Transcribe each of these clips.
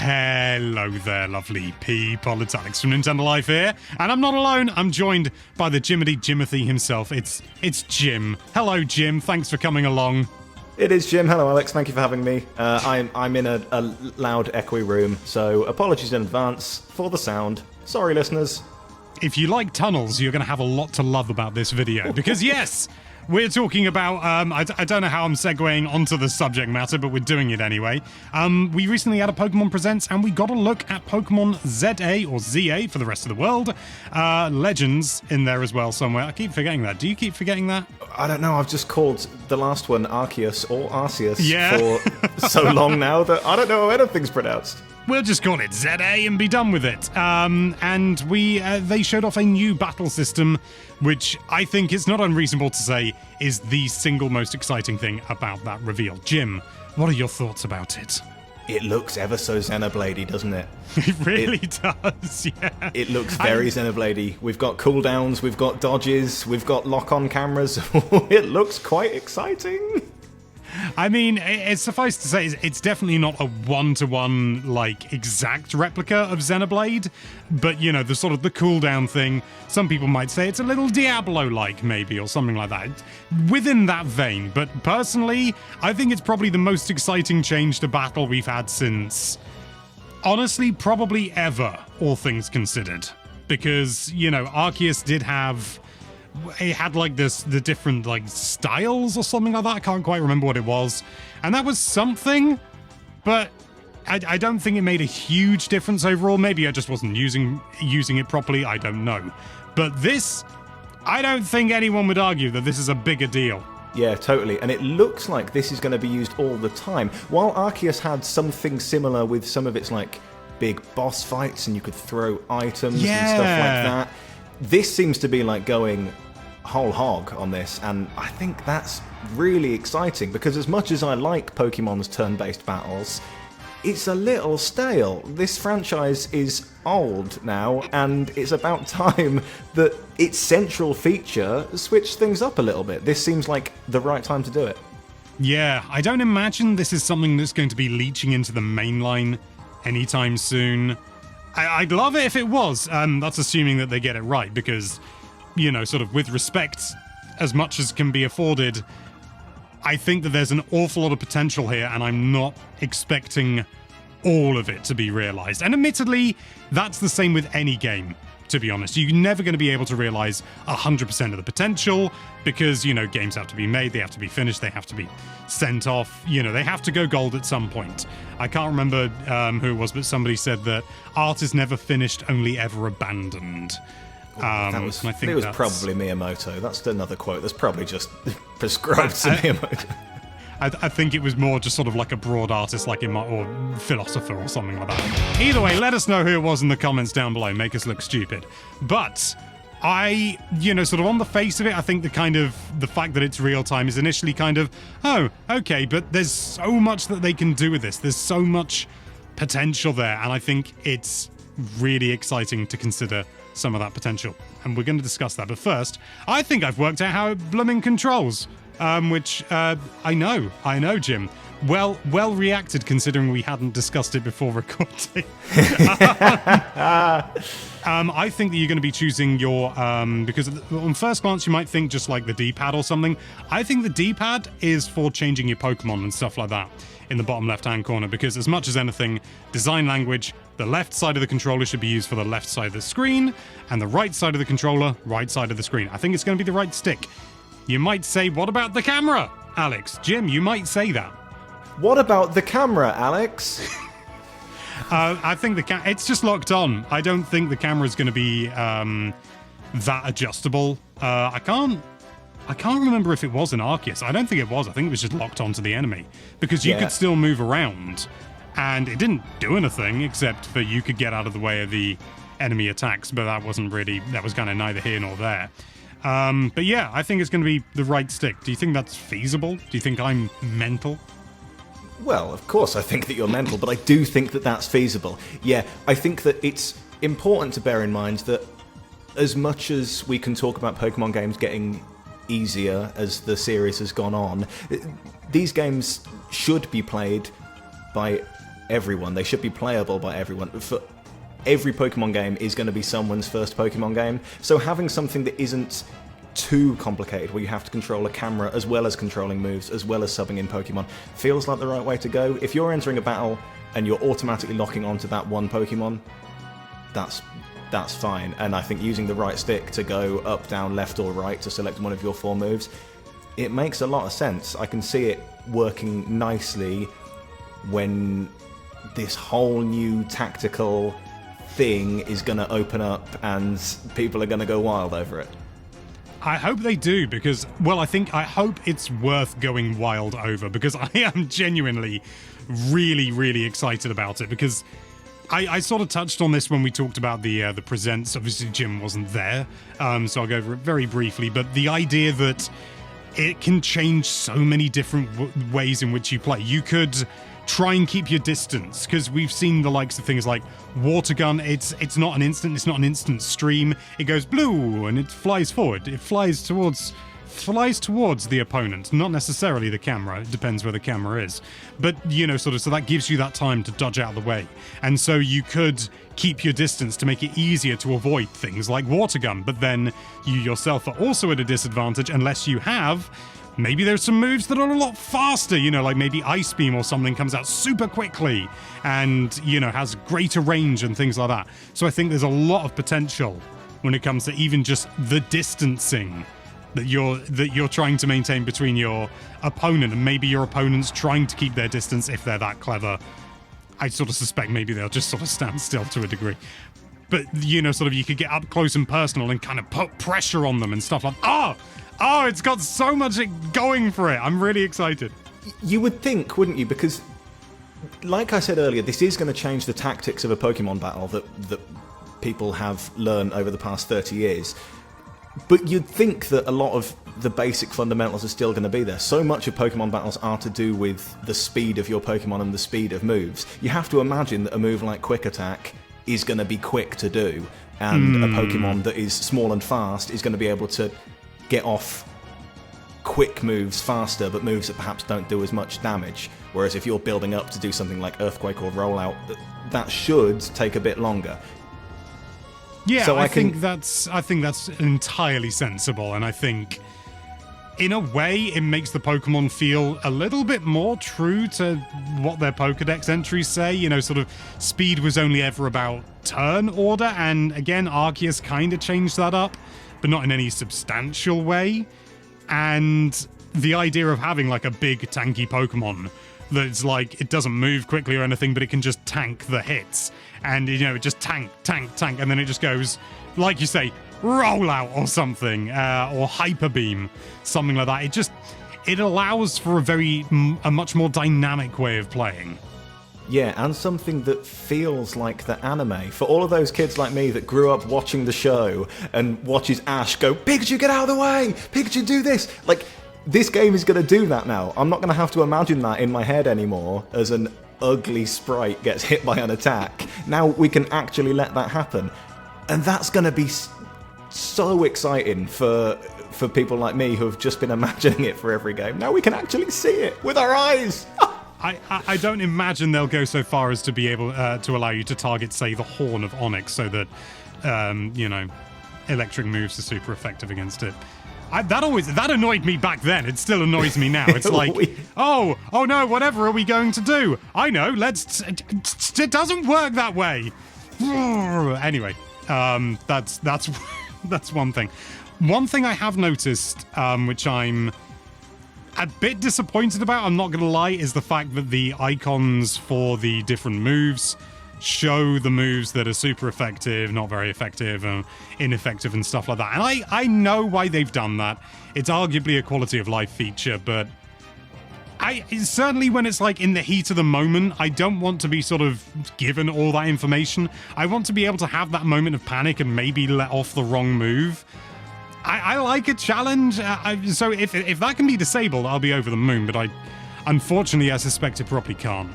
Hello there, lovely people. It's Alex from Nintendo Life here, and I'm not alone. I'm joined by the Jimothy himself. It's Jim. Hello, Jim. Thanks for coming along. It is Jim. Hello, Alex. Thank you for having me. I'm in a loud, echoey room, so apologies in advance for the sound. Sorry, listeners. If you like tunnels, you're going to have a lot to love about this video, because yes, we're talking about, I don't know how I'm segueing onto the subject matter, but we're doing it anyway. We recently had a Pokemon Presents, and we got a look at Pokemon ZA, or ZA for the rest of the world. Legends in there as well somewhere. I keep forgetting that. Do you keep forgetting that? I don't know, I've just called the last one Arceus or Arceus for so long now that I don't know how anything's pronounced. We'll just call it ZA and be done with it. And they showed off a new battle system, which I think it's not unreasonable to say is the single most exciting thing about that reveal. Jim, what are your thoughts about it? It looks ever so Xenobladey, doesn't it? It really does, yeah. It looks very Xenobladey. We've got cooldowns, we've got dodges, we've got lock-on cameras. It looks quite exciting. I mean, it's suffice to say, it's definitely not a one-to-one, like, exact replica of Xenoblade, but, you know, the sort of the cooldown thing, some people might say it's a little Diablo-like, maybe, or something like that. Within that vein, but personally, I think it's probably the most exciting change to battle we've had since, honestly, probably ever, all things considered. Because, you know, Arceus did have... It had like the different like styles or something like that. I can't quite remember what it was, and that was something, but I don't think it made a huge difference overall. Maybe I just wasn't using it properly. I don't know, but this, I don't think anyone would argue that this is a bigger deal. Yeah, totally. And it looks like this is going to be used all the time. While Arceus had something similar with some of its like big boss fights, and you could throw items and stuff like that. This seems to be like going whole hog on this, and I think that's really exciting because as much as I like Pokemon's turn-based battles, it's a little stale. This franchise is old now, and it's about time that its central feature switched things up a little bit. This seems like the right time to do it. Yeah, I don't imagine this is something that's going to be leeching into the mainline anytime soon. I'd love it if it was. That's assuming that they get it right, because, you know, sort of with respect, as much as can be afforded, I think that there's an awful lot of potential here, and I'm not expecting all of it to be realized. And admittedly, that's the same with any game, to be honest. You're never going to be able to realize 100% of the potential, because, you know, games have to be made, they have to be finished, they have to be sent off, you know, they have to go gold at some point. I can't remember who it was, but somebody said that art is never finished, only ever abandoned. It was probably Miyamoto. That's another quote that's probably just prescribed to Miyamoto. I think it was more just sort of like a broad artist, like or philosopher or something like that. Either way, let us know who it was in the comments down below. Make us look stupid. But you know, sort of on the face of it, I think the fact that it's real time is initially kind of, oh, okay, but there's so much that they can do with this. There's so much potential there, and I think it's really exciting to consider some of that potential, and we're going to discuss that. But first, I think I've worked out how it blooming controls, which I know, Jim. Well reacted, considering we hadn't discussed it before recording. I think that you're going to be choosing your, because on first glance you might think just like the D-pad or something. I think the D-pad is for changing your Pokemon and stuff like that in the bottom left-hand corner, because as much as anything, design language, the left side of the controller should be used for the left side of the screen, and the right side of the controller, right side of the screen. I think it's going to be the right stick. You might say, what about the camera, Alex? Jim, you might say that. What about the camera, Alex? I think it's just locked on. I don't think the camera's going to be that adjustable. I can't remember if it was in Arceus. I don't think it was. I think it was just locked onto the enemy, because you could still move around, and it didn't do anything except for you could get out of the way of the enemy attacks, but that was kind of neither here nor there. But yeah, I think it's going to be the right stick. Do you think that's feasible? Do you think I'm mental? Well, of course I think that you're mental, but I do think that that's feasible. Yeah, I think that it's important to bear in mind that as much as we can talk about Pokemon games getting easier as the series has gone on, these games should be played by everyone. They should be playable by everyone. For every Pokemon game is going to be someone's first Pokemon game, so having something that isn't too complicated, where you have to control a camera as well as controlling moves, as well as subbing in Pokemon, feels like the right way to go. If you're entering a battle and you're automatically locking onto that one Pokemon, that's fine. And I think using the right stick to go up, down, left or right to select one of your 4 moves, it makes a lot of sense. I can see it working nicely when this whole new tactical thing is going to open up and people are going to go wild over it. I hope they do, because, well, I hope it's worth going wild over, because I am genuinely really, really excited about it, because I sort of touched on this when we talked about the presents. Obviously, Jim wasn't there, so I'll go over it very briefly, but the idea that it can change so many different ways in which you play. You could try and keep your distance, because we've seen the likes of things like water gun. It's not an instant stream. It goes blue and it flies forward. It flies towards the opponent, not necessarily the camera. It depends where the camera is, but so that gives you that time to dodge out of the way. And so you could keep your distance to make it easier to avoid things like water gun, but then you yourself are also at a disadvantage unless you have, maybe there's some moves that are a lot faster, like maybe Ice Beam or something comes out super quickly and, has greater range and things like that. So I think there's a lot of potential when it comes to even just the distancing that you're trying to maintain between your opponent, and maybe your opponent's trying to keep their distance if they're that clever. I sort of suspect maybe they'll just sort of stand still to a degree. But, you could get up close and personal and kind of put pressure on them and stuff like that. Oh, it's got so much going for it. I'm really excited. You would think, wouldn't you? Because, like I said earlier, this is going to change the tactics of a Pokemon battle that people have learned over the past 30 years. But you'd think that a lot of the basic fundamentals are still going to be there. So much of Pokemon battles are to do with the speed of your Pokemon and the speed of moves. You have to imagine that a move like Quick Attack is going to be quick to do, and a Pokemon that is small and fast is going to be able to get off quick moves faster, but moves that perhaps don't do as much damage. Whereas if you're building up to do something like Earthquake or Rollout, that should take a bit longer. Yeah, so I think that's entirely sensible, and I think in a way it makes the Pokemon feel a little bit more true to what their Pokedex entries say. Sort of speed was only ever about turn order, and again, Arceus kind of changed that up, but not in any substantial way. And the idea of having like a big tanky Pokemon that's like, it doesn't move quickly or anything, but it can just tank the hits. And, it just tank, and then it just goes, like you say, Rollout or something, or Hyper Beam, something like that. It allows for a much more dynamic way of playing. Yeah, and something that feels like the anime. For all of those kids like me that grew up watching the show and watches Ash go, Pikachu, get out of the way! Pikachu, do this! Like, this game is going to do that now. I'm not going to have to imagine that in my head anymore as an ugly sprite gets hit by an attack. Now we can actually let that happen. And that's going to be so exciting for people like me who have just been imagining it for every game. Now we can actually see it with our eyes! I don't imagine they'll go so far as to be able to allow you to target, say, the Horn of Onyx so that, electric moves are super effective against it. That annoyed me back then. It still annoys me now. It's like, oh no, whatever are we going to do? I know, it doesn't work that way. Anyway, that's one thing. One thing I have noticed, which I'm a bit disappointed about, I'm not going to lie, is the fact that the icons for the different moves show the moves that are super effective, not very effective, ineffective and stuff like that. And I know why they've done that. It's arguably a quality of life feature, but certainly when it's like in the heat of the moment, I don't want to be sort of given all that information. I want to be able to have that moment of panic and maybe let off the wrong move. I like a challenge, so if that can be disabled, I'll be over the moon, but unfortunately, I suspect it probably can't.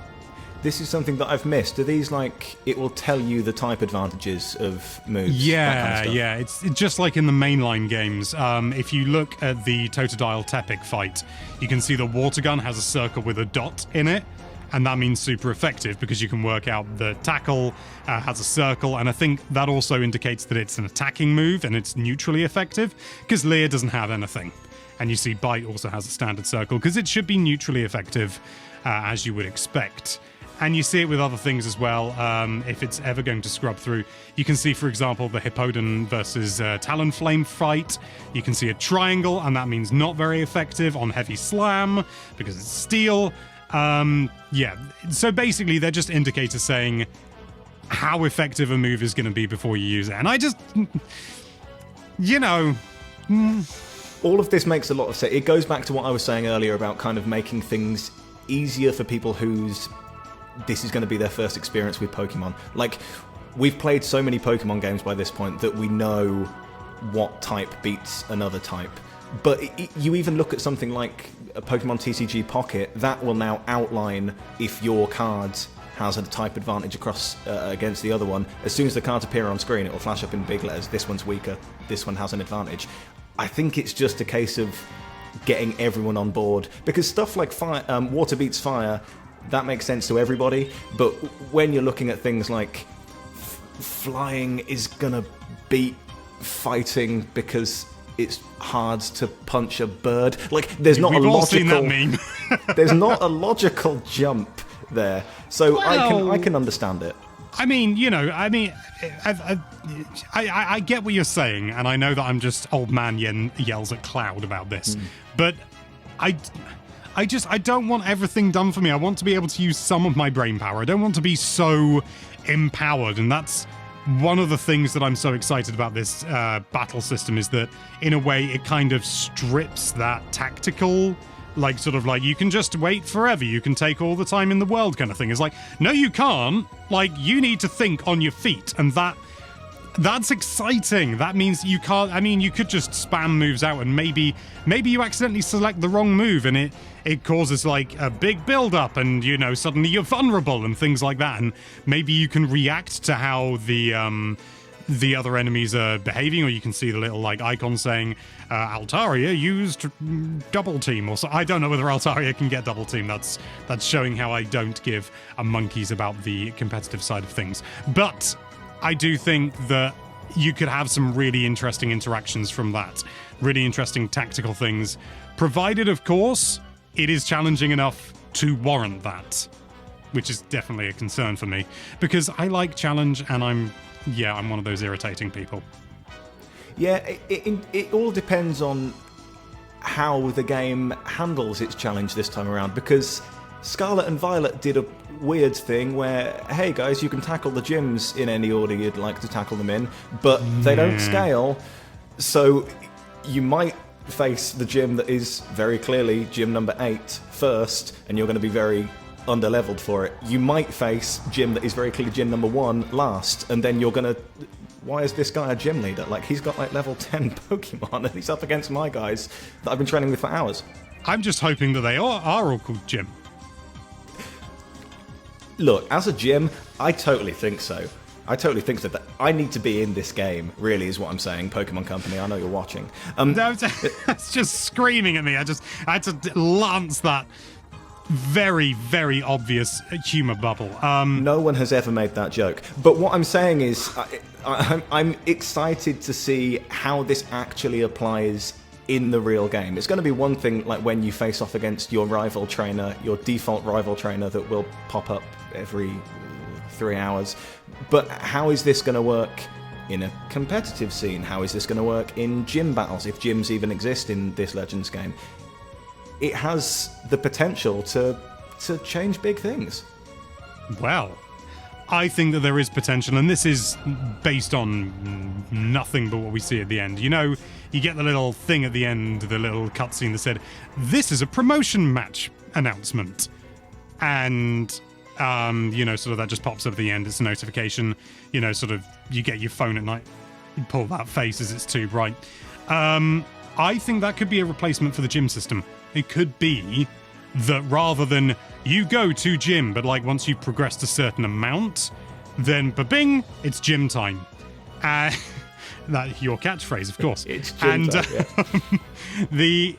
This is something that I've missed. Are these like, it will tell you the type advantages of moves? Yeah, yeah. It's just like in the mainline games. If you look at the Totodile Tepic fight, you can see the water gun has a circle with a dot in it. And that means super effective because you can work out the tackle has a circle, and I think that also indicates that it's an attacking move and it's neutrally effective because Leer doesn't have anything. And you see Bite also has a standard circle because it should be neutrally effective as you would expect. And you see it with other things as well. If it's ever going to scrub through, you can see, for example, the Hippodon versus Talonflame fight. You can see a triangle, and that means not very effective on Heavy Slam because it's steel. Yeah, so basically they're just indicators saying how effective a move is going to be before you use it. And I just, you know... All of this makes a lot of sense. It goes back to what I was saying earlier about kind of making things easier for people whose this is going to be their first experience with Pokemon. Like, we've played so many Pokemon games by this point that we know what type beats another type. But you even look at something like a Pokemon TCG Pocket, that will now outline if your card has a type advantage across against the other one. As soon as the cards appear on screen, it will flash up in big letters, this one's weaker, this one has an advantage. I think it's just a case of getting everyone on board, because stuff like fire, water beats fire, that makes sense to everybody, but when you're looking at things like flying is gonna beat fighting because it's hard to punch a bird, like there's not We've a all seen logical that meme. there's not a logical jump there, so Well, I can understand it. I mean, you know, I get what you're saying, and I know that I'm just old man yells at cloud about this, but I don't want everything done for me. I want to be able to use some of my brain power. I don't want to be so empowered, and that's one of the things that I'm so excited about this battle system, is that in a way it kind of strips that tactical, like sort of like you can just wait forever, you can take all the time in the world kind of thing. It's like, no, you can't. Like, you need to think on your feet, and that's exciting. That means you can't. I mean, you could just spam moves out, and maybe you accidentally select the wrong move, and it causes like a big build up, and you know, suddenly you're vulnerable and things like that. And maybe you can react to how the other enemies are behaving, or you can see the little like icon saying Altaria used double team, or so. I don't know whether Altaria can get double team. That's showing how I don't give a monkeys about the competitive side of things. But I do think that you could have some really interesting interactions from that. Really interesting tactical things. Provided, of course, it is challenging enough to warrant that. Which is definitely a concern for me. Because I like challenge, and I'm one of those irritating people. Yeah, it all depends on how the game handles its challenge this time around, because Scarlet and Violet did a weird thing where, hey guys, you can tackle the gyms in any order you'd like to tackle them in, but they don't scale, so you might face the gym that is very clearly gym number 8 first, and you're going to be very underleveled for it. You might face gym that is very clearly gym number 1 last, and then you're going to... Why is this guy a gym leader? Like, he's got like level 10 Pokemon, and he's up against my guys that I've been training with for hours. I'm just hoping that they are all called gym. Look, as a gym, I totally think so. I totally think so. That I need to be in this game, really, is what I'm saying. Pokemon Company, I know you're watching. No, it's just screaming at me. I had to lance that very, very obvious humor bubble. No one has ever made that joke. But what I'm saying is, I'm excited to see how this actually applies in the real game. It's going to be one thing, like when you face off against your rival trainer, your default rival trainer that will pop up every 3 hours. But how is this going to work in a competitive scene? How is this going to work in gym battles, if gyms even exist in this Legends game? It has the potential to change big things. Well, I think that there is potential, and this is based on nothing but what we see at the end. You know, you get the little thing at the end, the little cutscene that said, "This is a promotion match announcement." And, you know, sort of that just pops up at the end. It's a notification. You know, sort of, you get your phone at night, you pull that face as it's too bright. I think that could be a replacement for the gym system. It could be that rather than you go to gym, but like once you've progressed a certain amount, then ba-bing, it's gym time. That your catchphrase, of course. It's gym time, yeah.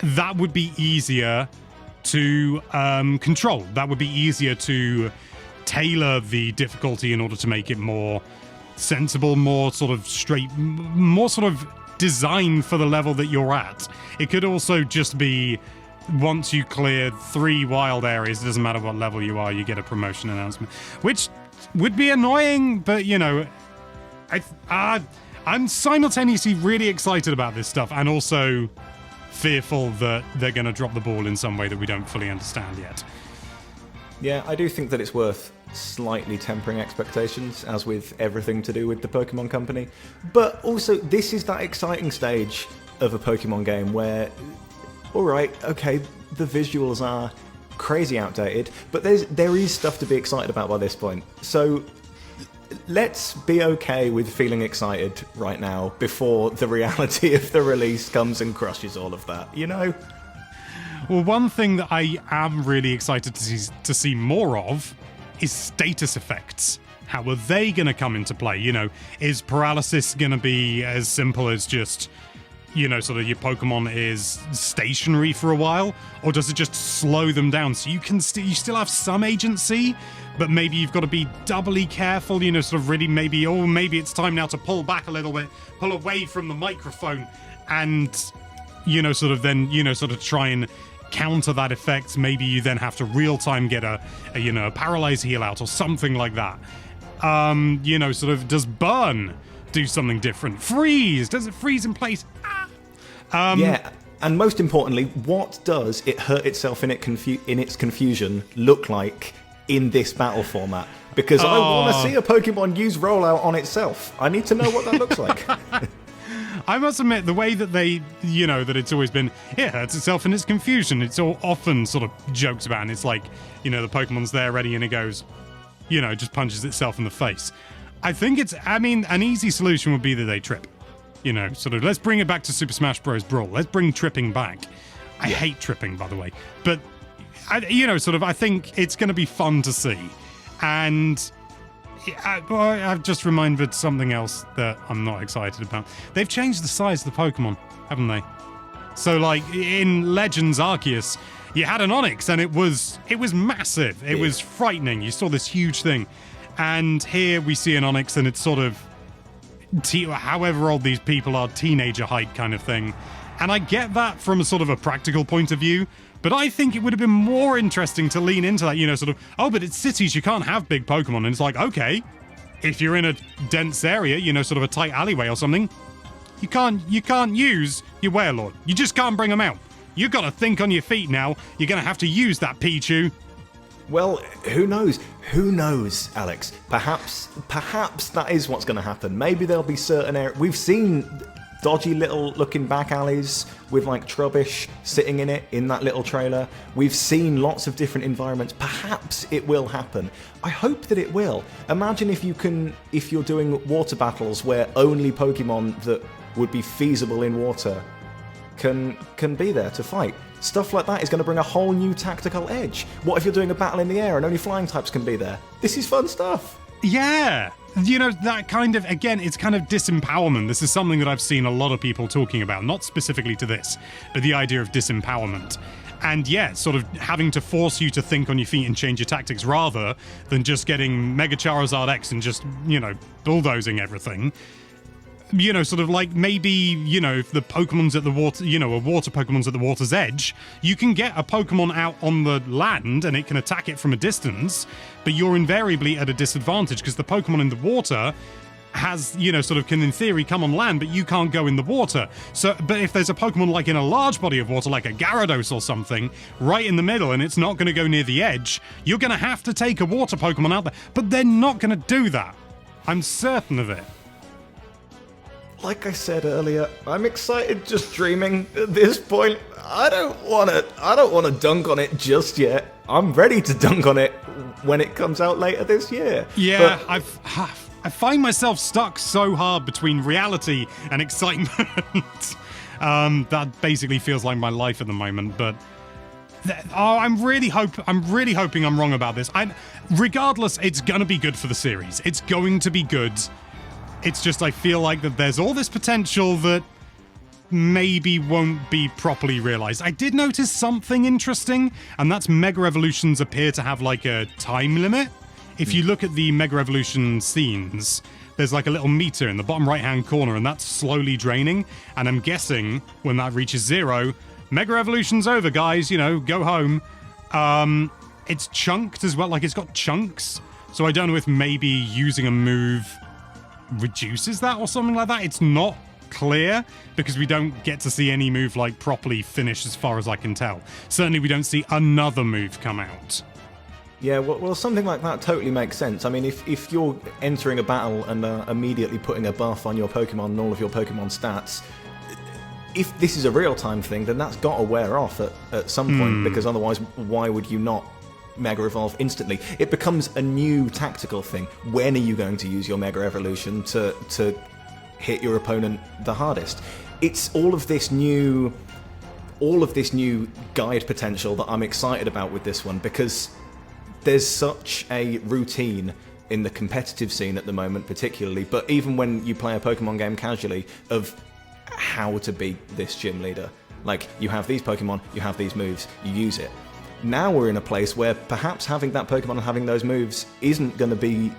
That would be easier to control. That would be easier to tailor the difficulty in order to make it more sensible, more sort of straight, more sort of designed for the level that you're at. It could also just be once you clear 3 wild areas, it doesn't matter what level you are, you get a promotion announcement, which would be annoying, but you know, I'm simultaneously really excited about this stuff and also fearful that they're going to drop the ball in some way that we don't fully understand yet. Yeah, I do think that it's worth slightly tempering expectations, as with everything to do with the Pokemon Company. But also, this is that exciting stage of a Pokemon game where, alright, okay, the visuals are crazy outdated, but there is stuff to be excited about by this point. So let's be okay with feeling excited right now before the reality of the release comes and crushes all of that, you know? Well, one thing that I am really excited to see more of is status effects. How are they going to come into play? You know, is paralysis going to be as simple as just, you know, sort of your Pokemon is stationary for a while? Or does it just slow them down so you can you still have some agency, but maybe you've got to be doubly careful, you know, sort of really maybe it's time now to pull back a little bit, pull away from the microphone and, you know, sort of then, you know, sort of try and counter that effect. Maybe you then have to real-time get a you know, a paralyze heal out or something like that. You know, sort of, does burn do something different? Freeze! Does it freeze in place? Yeah, and most importantly, what does it hurt itself in its confusion look like in this battle format? Because I want to see a Pokemon use rollout on itself. I need to know what that looks like. I must admit, the way that they, you know, that it's always been, it hurts itself in its confusion. It's all often sort of jokes about, and it's like, you know, the Pokemon's there ready and it goes, you know, just punches itself in the face. I think an easy solution would be that they trip. You know, sort of, let's bring it back to Super Smash Bros. Brawl. Let's bring tripping back. I hate tripping, by the way. But, you know, sort of, I think it's going to be fun to see. And I've just remembered something else that I'm not excited about. They've changed the size of the Pokemon, haven't they? So, like, in Legends Arceus, you had an Onix, and it was massive. It was frightening. You saw this huge thing. And here we see an Onix, and it's sort of, however old these people are, teenager height kind of thing. And I get that from a sort of a practical point of view, but I think it would have been more interesting to lean into that, you know, sort of, oh, but it's cities, you can't have big Pokemon. And it's like, okay, if you're in a dense area, you know, sort of a tight alleyway or something, you can't use your Warlord. You just can't bring them out. You've got to think on your feet now. You're going to have to use that Pichu. Well, who knows? Who knows, Alex? Perhaps that is what's going to happen. Maybe there'll be certain areas. We've seen dodgy little looking back alleys with like Trubbish sitting in it in that little trailer. We've seen lots of different environments. Perhaps it will happen. I hope that it will. Imagine if you're doing water battles where only Pokemon that would be feasible in water can be there to fight. Stuff like that is going to bring a whole new tactical edge. What if you're doing a battle in the air and only flying types can be there? This is fun stuff. Yeah. You know, that kind of, again, it's kind of disempowerment. This is something that I've seen a lot of people talking about, not specifically to this, but the idea of disempowerment. And yeah, sort of having to force you to think on your feet and change your tactics rather than just getting Mega Charizard X and just, you know, bulldozing everything. You know, sort of like maybe, you know, if the Pokemon's at the water, you know, a water Pokemon's at the water's edge, you can get a Pokemon out on the land and it can attack it from a distance, but you're invariably at a disadvantage because the Pokemon in the water has, you know, sort of can in theory come on land, but you can't go in the water. So, but if there's a Pokemon like in a large body of water, like a Gyarados or something, right in the middle, and it's not going to go near the edge, you're going to have to take a water Pokemon out there. But they're not going to do that. I'm certain of it. Like I said earlier, I'm excited just dreaming at this point. I don't want to dunk on it just yet. I'm ready to dunk on it when it comes out later this year. Yeah, but I find myself stuck so hard between reality and excitement. That basically feels like my life at the moment, but I'm really hoping I'm wrong about this. Regardless, it's going to be good for the series. It's going to be good. It's just I feel like that there's all this potential that maybe won't be properly realized. I did notice something interesting, and that's Mega Evolutions appear to have like a time limit. If you look at the Mega Evolution scenes, there's like a little meter in the bottom right-hand corner, and that's slowly draining. And I'm guessing when that reaches 0, Mega Evolution's over, guys. You know, go home. It's chunked as well. Like, it's got chunks. So I don't know if maybe using a move reduces that or something like that. It's not clear because we don't get to see any move like properly finish as far as I can tell. Certainly we don't see another move come out. Yeah, well, something like that totally makes sense. I mean, if you're entering a battle and immediately putting a buff on your Pokemon and all of your Pokemon stats, if this is a real-time thing, then that's got to wear off at some point, because otherwise, why would you not Mega Evolve instantly? It becomes a new tactical thing. When are you going to use your Mega Evolution to hit your opponent the hardest? It's all of this new guide potential that I'm excited about with this one, because there's such a routine in the competitive scene at the moment, particularly, but even when you play a Pokemon game casually, of how to beat this gym leader. Like, you have these Pokemon, you have these moves, you use it. Now we're in a place where perhaps having that Pokemon and having those moves isn't going to be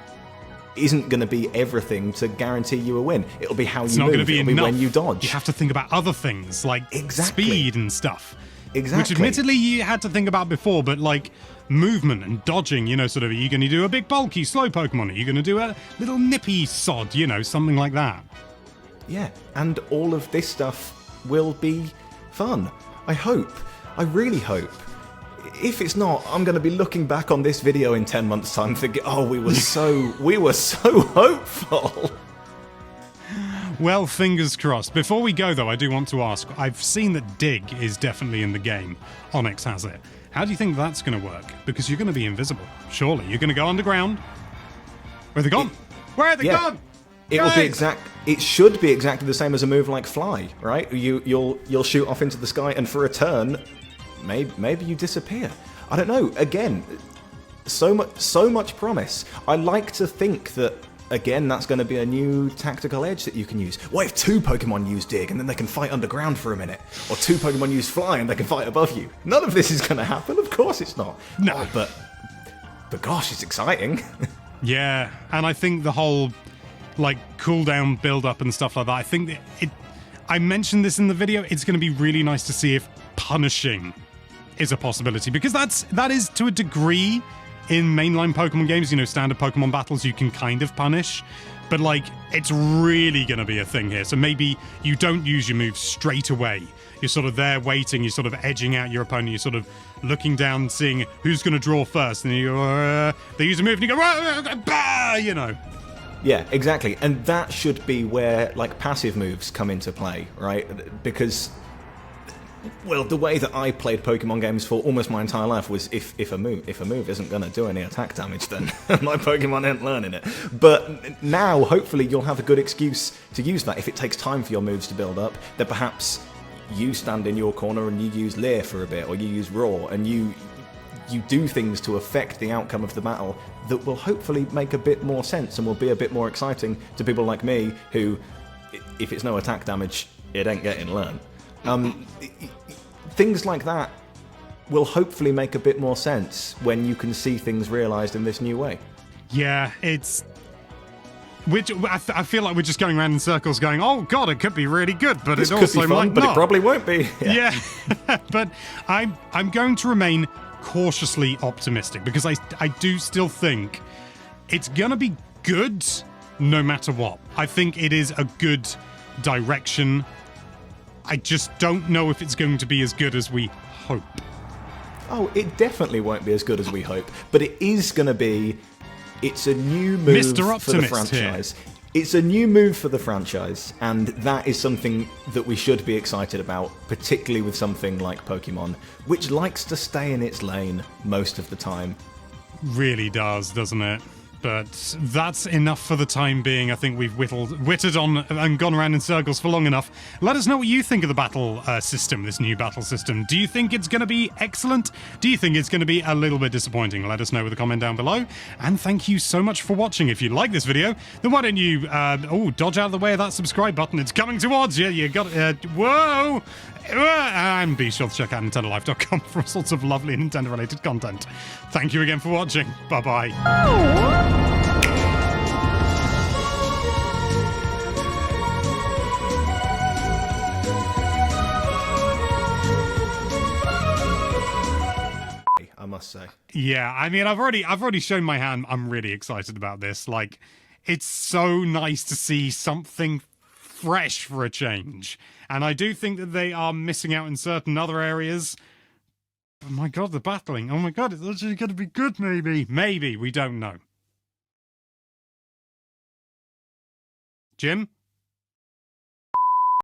everything to guarantee you a win. It'll be how you move. It'll be when you dodge. You have to think about other things like speed and stuff. Exactly. Which admittedly you had to think about before, but like movement and dodging, you know, sort of, are you going to do a big bulky slow Pokemon? Are you going to do a little nippy sod, you know, something like that? Yeah, and all of this stuff will be fun. I hope. I really hope. If it's not, I'm going to be looking back on this video in 10 months' time thinking, oh, we were so hopeful. Well, fingers crossed. Before we go, though, I do want to ask, I've seen that Dig is definitely in the game. Onyx has it. How do you think that's going to work? Because you're going to be invisible. Surely. You're going to go underground. Where are they gone? Where are they gone? It should be exactly the same as a move like Fly, right? You'll shoot off into the sky, and for a turn, maybe you disappear. I don't know. Again, so much promise. I like to think that, again, that's going to be a new tactical edge that you can use. What if 2 Pokemon use Dig and then they can fight underground for a minute? Or 2 Pokemon use Fly and they can fight above you? None of this is going to happen. Of course it's not. No. Oh, but gosh, it's exciting. Yeah, and I think the whole like cooldown build up and stuff like that, I think that I mentioned this in the video, it's going to be really nice to see if punishing is a possibility, because that is to a degree in mainline Pokemon games, you know, standard Pokemon battles, you can kind of punish, but like it's really going to be a thing here. So maybe you don't use your moves straight away. You're sort of there waiting, you're sort of edging out your opponent, you're sort of looking down, seeing who's going to draw first, and you go, they use a move, and you go, bah, you know. Yeah, exactly. And that should be where like passive moves come into play, right? Because, well, the way that I played Pokemon games for almost my entire life was if a move isn't going to do any attack damage, then my Pokemon ain't learning it. But now, hopefully, you'll have a good excuse to use that. If it takes time for your moves to build up, then perhaps you stand in your corner and you use Leer for a bit, or you use Roar, and you do things to affect the outcome of the battle that will hopefully make a bit more sense and will be a bit more exciting to people like me who, if it's no attack damage, it ain't getting learned. Things like that will hopefully make a bit more sense when you can see things realised in this new way. Yeah, I feel like we're just going around in circles going, oh god, it could be really good, but this it also could be fun, might but not. It probably won't be. Yeah. But I'm going to remain cautiously optimistic, because I do still think it's going to be good no matter what. I think it is a good direction. I just don't know if it's going to be as good as we hope. Oh, it definitely won't be as good as we hope, but it is going to be... It's a new move Mr. Optimist for the franchise. Here. It's a new move for the franchise, and that is something that we should be excited about, particularly with something like Pokemon, which likes to stay in its lane most of the time. Really does, doesn't it? But that's enough for the time being. I think we've whittled on and gone around in circles for long enough. Let us know what you think of the battle system, this new battle system. Do you think it's going to be excellent? Do you think it's going to be a little bit disappointing? Let us know with a comment down below. And thank you so much for watching. If you like this video, then why don't you, dodge out of the way of that subscribe button. It's coming towards you. You got, whoa! And be sure to check out NintendoLife.com for all sorts of lovely Nintendo-related content. Thank you again for watching. Bye-bye. I must say. Yeah, I mean, I've already shown my hand. I'm really excited about this. Like, it's so nice to see something fresh for a change. And I do think that they are missing out in certain other areas. But my god, the battling. Oh my god, it's actually going to be good, maybe. Maybe, we don't know. Jim?